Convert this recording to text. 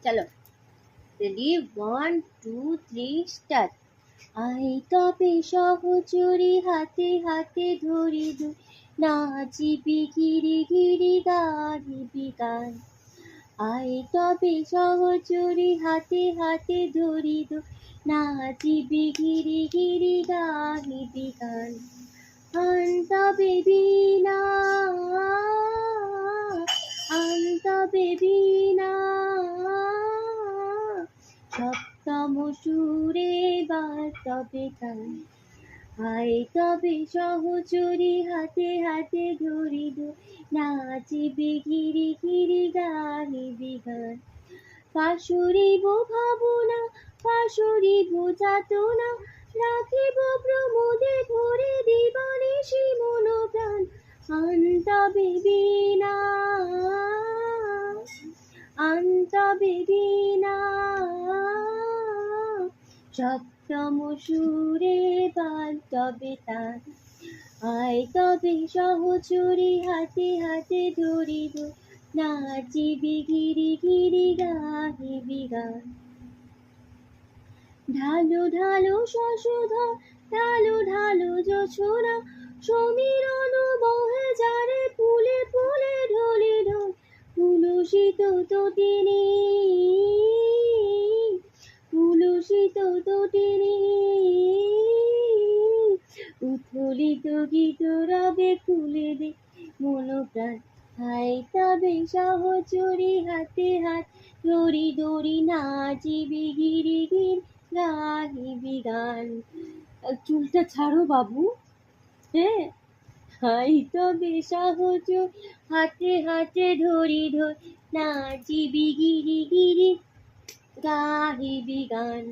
চলো, ready, 1 2 3 start. I তবে সহচরি হাতে হাতে ধরি দুই, নাচিবি গিরি গিরি গাহিবি গান। আই তবে সহচরি হাতে হাতে ধরি দুই, নাচিবি গিরি গিরি গাহিবি গান। তবে বিনা, তবে বিনা, সপ্তম সুরে বাজবে গান। আয় তবে সহচরি হাতে হাতে ধরি দুই, নাচিবি গিরি গিরি গাহিবি গান। পাশুরিব ভাবনা, পাশুরিব যাতনা, রাখিব প্রমোদে ভরে দিবানিশি মন প্রাণ। তবে বিনা, তবে বিনা, সপ্তম সুরে বাজবে তান। আয় তবে সহচরি হাতে হাতে ধরি দুই, নাচিবি গিরি গিরি গাহিবি গান। ঢালু ঢালু শশধর, ঢালু ঢালু জোছনা, সমীরণ বহে যারে ফুলে ফুলে ঢলে ঢল। কুলুষিত তটিনী, কুলুষিত তটিনী, উথলিত গীত রবে খুলে দে মন প্রাণ। আয় তবে সহচরি হাতে হাত ধরি ধরি, নাচিবি গিরি গিরি গাহিবি গান। চুলটা ছাড়ো বাবু, হ্যাঁ। আয় তবে সহচরি হাতে হাতে ধরি ধরি, নাচিবি গিরি গিরি গাহিবি গান।